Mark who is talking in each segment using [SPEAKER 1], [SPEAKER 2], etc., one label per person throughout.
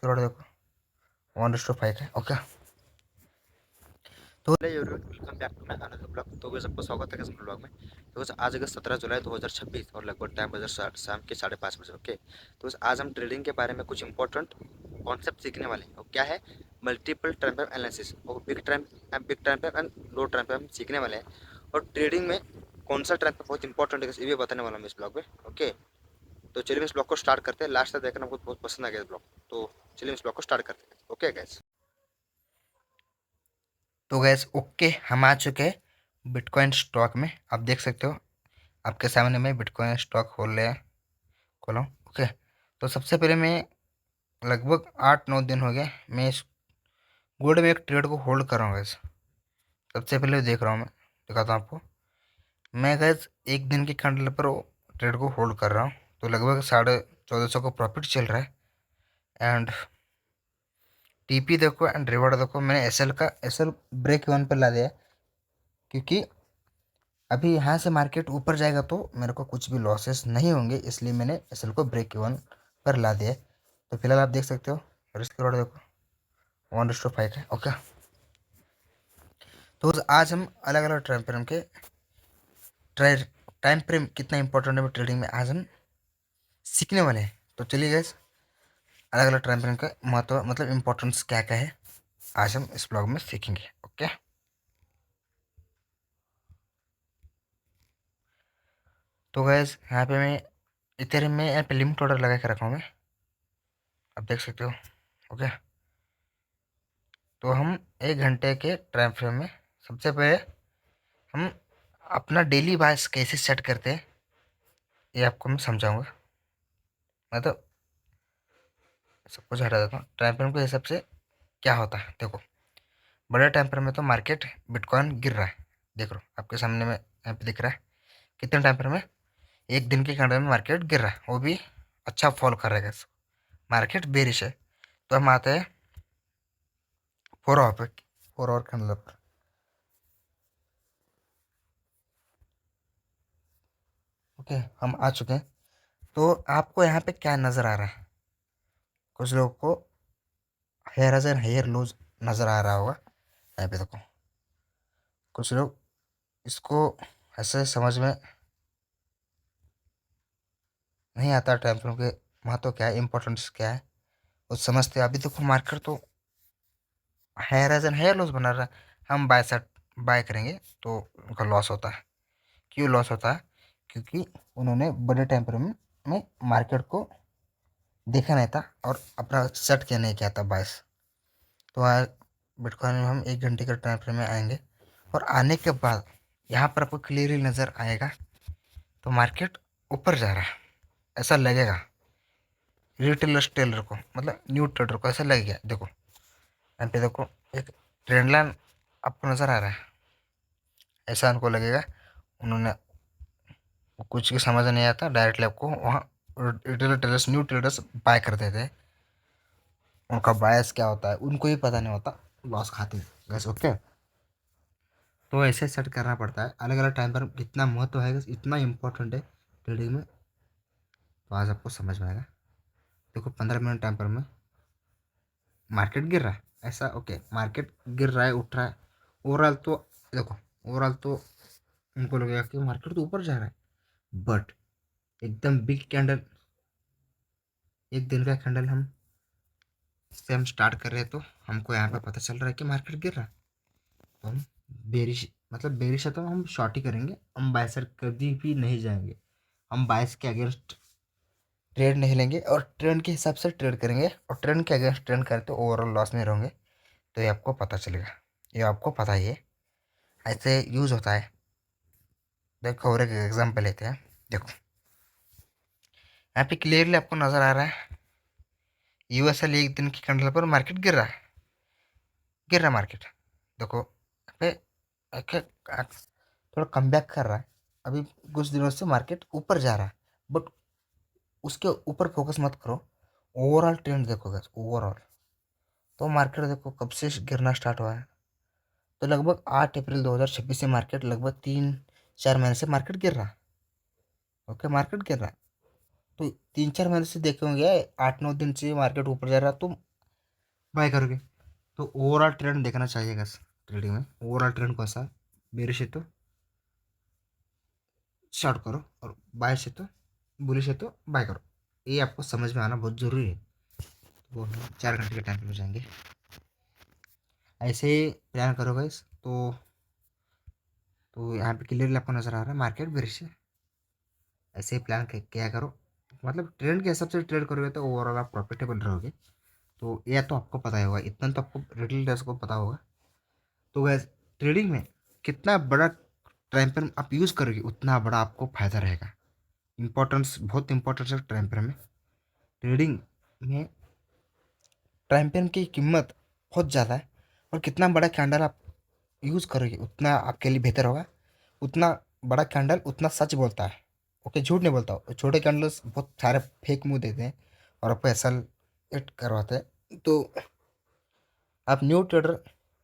[SPEAKER 1] इसके बाद देखो 1:5 है। ओके, तो welcome back to my another blog. तो सबको स्वागत है इस ब्लॉग में। तो आज अगस्त 17 जुलाई 2026 और लगभग टाइम बजे शाम के 5:30 बजे। ओके, तो आज हम ट्रेडिंग के बारे में कुछ इंपॉर्टेंट कॉन्सेप्ट सीखने वाले हैं। और क्या है, मल्टीपल टाइम फ्रेम एनालिसिस और big time frame and low time frame सीखने वाले हैं। और ट्रेडिंग में कौन सा टाइम फ्रेम बहुत इंपॉर्टेंट है ये भी बताने वाला हूँ इस ब्लॉग में। ओके, तो चलिए इस ब्लॉग को स्टार्ट करते हैं। लास्ट तक देखना मुझे बहुत पसंद आ गया इस ब्लॉग, तो चलिए इस ब्लॉग को स्टार्ट करते हैं। ओके गैस, तो गैस ओके, हम आ चुके हैं बिटकॉइन स्टॉक में। आप देख सकते हो आपके सामने में बिटकॉइन स्टॉक खोला हूँ। ओके, तो सबसे पहले मैं लगभग 8-9 दिन हो गए मैं इस गोल्ड में एक ट्रेड को होल्ड कर रहा हूँ गैस। सबसे पहले देख रहा हूँ, मैं दिखाता हूँ आपको। मैं गैस एक दिन की कैंडल पर वो ट्रेड को होल्ड कर रहा हूँ, तो लगभग 1450 का प्रॉफिट चल रहा है। एंड टीपी देखो एंड रिवॉर्ड देखो, मैंने एसएल ब्रेक वन पर ला दिया है, क्योंकि अभी यहाँ से मार्केट ऊपर जाएगा तो मेरे को कुछ भी लॉसेस नहीं होंगे, इसलिए मैंने एसएल को ब्रेक इवन पर ला दिया है। तो फिलहाल आप देख सकते हो रिस्क रिवॉर्ड देखो 1:5 है। ओके, तो आज हम अलग अलग टाइम फ्रेम कितना इंपॉर्टेंट है ट्रेडिंग में आज हम सीखने वाले हैं। तो चलिए गैस, अलग अलग टाइम फ्रेम का महत्व मतलब इम्पोर्टेंस क्या क्या है आज हम इस ब्लॉग में सीखेंगे। ओके, तो गैस यहाँ पे मैं इधर में यहाँ पे लिमिट ऑर्डर लगा के रखा हूँ मैं, आप देख सकते हो। ओके, तो हम 1 घंटे के टाइम फ्रेम में सबसे पहले हम अपना डेली बायस कैसे सेट करते हैं ये आपको मैं समझाऊंगा। मतलब सब कुछ हटा देता हूँ। टाइम फ्रेम के हिसाब से क्या होता है देखो, बड़े टाइम फ्रेम में तो मार्केट बिटकॉइन गिर रहा है, देख लो आपके सामने में यहाँ पे दिख रहा है। कितने टाइम फ्रेम में, एक दिन के कैंडल में मार्केट गिर रहा है, वो भी अच्छा फॉल कर रहा है। मार्केट बेरिश है, तो हम आते हैं 4 आवर पे, 4 आवर कैंडल पर। ओके, हम आ चुके हैं। तो आपको यहाँ पे क्या नज़र आ रहा है, कुछ लोगों को हेयर एंड हेयर लूज नज़र आ रहा होगा यहाँ पे देखो। कुछ लोग इसको ऐसे समझ में नहीं आता टाइम फ्रेम के महत्व क्या है, इंपॉर्टेंस क्या है, वो समझते हैं। अभी देखो मार्केट तो हेयर एंड हेयर लूज बना रहा है, हम बाय करेंगे तो उनका लॉस होता है। क्यों लॉस होता है, क्योंकि उन्होंने बड़े टाइम फ्रेम में मार्केट को देखा नहीं था और अपना सेट किया नहीं किया था बायस। तो आज बिटकॉइन में हम 1 घंटे के टाइम फ्रेम में आएंगे, और आने के बाद यहाँ पर आपको क्लियरली नज़र आएगा तो मार्केट ऊपर जा रहा है ऐसा लगेगा। टेलर को मतलब न्यू ट्रेडर को ऐसा लगेगा। देखो यहाँ पे देखो एक ट्रेंड लाइन आपको नज़र आ रहा है, ऐसा उनको लगेगा। उन्होंने कुछ भी समझ नहीं आता, डायरेक्टली आपको वहाँ retailer traders new traders buy करते थे। उनका बायस क्या होता है उनको भी पता नहीं होता, लॉस खाते हैं बस। ओके, तो ऐसे सेट करना पड़ता है। अलग अलग टाइम पर कितना महत्व है, इतना इंपॉर्टेंट है ट्रेडिंग में, तो आज आपको समझ में आएगा। देखो 15 मिनट टाइम पर में मार्केट गिर रहा है ऐसा। ओके, मार्केट गिर रहा है उठ रहा है, ओवरऑल तो देखो, ओवरऑल तो उनको लगेगा कि मार्केट तो ऊपर जा रहा है, बट एकदम बिग कैंडल, एक दिन का कैंडल हम से हम स्टार्ट कर रहे हैं, तो हमको यहाँ पे पता चल रहा है कि मार्केट गिर रहा है। तो हम बेरिश मतलब बेरिश है तो हम शॉर्ट ही करेंगे, हम बायसर कभी भी नहीं जाएंगे। हम बायस के अगेंस्ट ट्रेड नहीं लेंगे और ट्रेंड के हिसाब से ट्रेड करेंगे, और ट्रेंड के अगेंस्ट ट्रेंड करते तो ओवरऑल लॉस में रहेंगे। तो ये आपको पता चलेगा, ये आपको पता ही है ऐसे यूज़ होता है। देखो और एक एग्जांपल लेते हैं। देखो यहाँ पे क्लियरली आपको नज़र आ रहा है यूएसएल एक दिन की कैंडल पर मार्केट गिर रहा है मार्केट। देखो यहाँ पे थोड़ा कम बैक कर रहा है। अभी कुछ दिनों से मार्केट ऊपर जा रहा है, बट उसके ऊपर फोकस मत करो, ओवरऑल ट्रेंड देखो गैस। ओवरऑल तो मार्केट देखो कब से गिरना स्टार्ट हुआ है, तो लगभग 8 अप्रैल 2026 से मार्केट लगभग 3-4 महीने से मार्केट गिर रहा है। ओके, मार्केट गिर रहा है, तो 3-4 महीने से देखे होंगे 8-9 दिन से मार्केट ऊपर जा रहा है, तो बाय करोगे। तो ओवरऑल ट्रेंड देखना चाहिए गाइस, ट्रेडिंग में ओवरऑल ट्रेंड कौन सा, बेरिश है तो शॉर्ट करो, और बाय से तो बुलिश है तो बाय करो। ये आपको समझ में आना बहुत ज़रूरी है। वो हम 4 घंटे के टाइम पे जाएंगे, ऐसे प्लान करो गाइस। तो यहाँ पे क्लियरली आपको नज़र आ रहा है मार्केट बेरिश है। ऐसे ही प्लान क्या करो, मतलब ट्रेंड के हिसाब से ट्रेड करोगे तो ओवरऑल आप प्रॉफिटेबल रहोगे। तो यह तो आपको पता ही होगा, इतना तो आपको रिटेल इन्वेस्टर्स को पता होगा। तो गैस ट्रेडिंग में कितना बड़ा टाइम फ्रेम आप यूज़ करोगे उतना बड़ा आपको फायदा रहेगा। इंपॉर्टेंस बहुत इंपॉर्टेंस है टाइम फ्रेम में। ट्रेडिंग में टाइम फ्रेम की कीमत बहुत ज़्यादा है, और कितना बड़ा कैंडल आप यूज़ करोगे उतना आपके लिए बेहतर होगा। उतना बड़ा कैंडल उतना सच बोलता है, ओके, झूठ नहीं बोलता। छोटे कैंडल्स बहुत सारे फेक मुंह देते हैं और आपको ऐसा एट करवाते हैं। तो आप न्यू ट्रेडर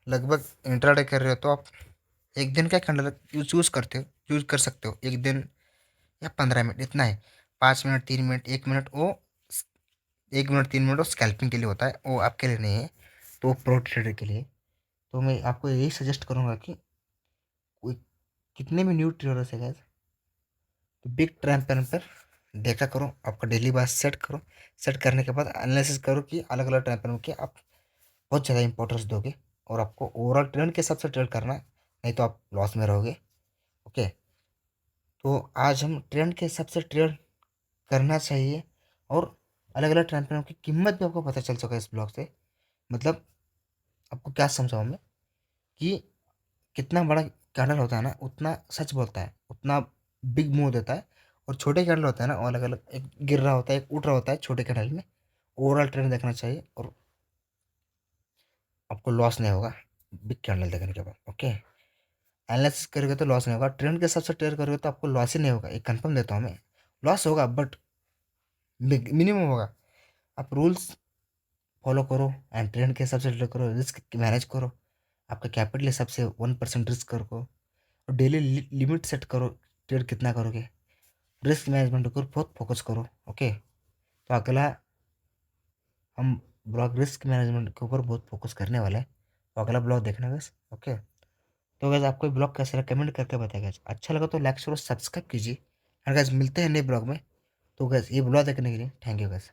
[SPEAKER 1] लगभग इंट्राडे कर रहे हो, तो आप एक दिन का कैंडल यूज़ करते हो, यूज़ कर सकते हो एक दिन या 15 मिनट, इतना है। 5 मिनट, 3 मिनट, 1 मिनट, वो 1 मिनट, 3 मिनट वो स्कैल्पिंग के लिए होता है, वो आपके लिए नहीं है, तो वो प्रो ट्रेडर के लिए। तो मैं आपको यही सजेस्ट करूँगा कि कोई कितने भी न्यू ट्रेडर्स है guys, तो बिग टाइम फ्रेम पर देखा करो, आपका डेली बास सेट करो। सेट करने के बाद एनालिसिस करो कि अलग अलग टाइम फ्रेम के आप बहुत ज़्यादा इंपॉर्टेंस दोगे, और आपको ओवरऑल ट्रेंड के हिसाब से ट्रेड करना है, नहीं तो आप लॉस में रहोगे। ओके, तो आज हम ट्रेंड के हिसाब से ट्रेड करना चाहिए, और अलग अलग टाइम फ्रेम की कीमत भी आपको पता चल सका इस ब्लॉग से। मतलब आपको क्या समझाऊँ मैं, कि कितना बड़ा कैंडल होता है ना उतना सच बोलता है, उतना बिग मूव देता है। और छोटे कैंडल होता है ना, अलग अलग, एक गिर रहा होता है, एक उठ रहा होता है छोटे कैंडल में। ओवरऑल ट्रेंड देखना चाहिए, और आपको लॉस नहीं होगा बिग कैंडल देखने के बाद। ओके, एनालिसिस करोगे तो लॉस नहीं होगा, ट्रेंड के हिसाब से ट्रेड करोगे तो आपको लॉस ही नहीं होगा, एक कंफर्म देता हूँ मैं। लॉस होगा बट मिनिमम होगा। आप रूल्स फॉलो करो एंड ट्रेंड के हिसाब से ट्रेड करो, रिस्क मैनेज करो, आपका कैपिटल हिसाब से 1% रिस्क करो, और डेली लिमिट सेट करो, ट्रेड कितना करोगे, रिस्क मैनेजमेंट के ऊपर बहुत फोकस करो। ओके, तो अगला हम ब्लॉग रिस्क मैनेजमेंट के ऊपर बहुत फोकस करने वाले हैं, तो अगला ब्लॉग देखना बस। ओके, तो गैस आपको ब्लॉग कैसा लगा कमेंट करके बताइए। अच्छा लगा तो लाइक शेयर और सब्सक्राइब कीजिए। और गैस मिलते हैं नए ब्लॉग में। तो गैस ये ब्लॉग देखने के लिए थैंक यू गैस।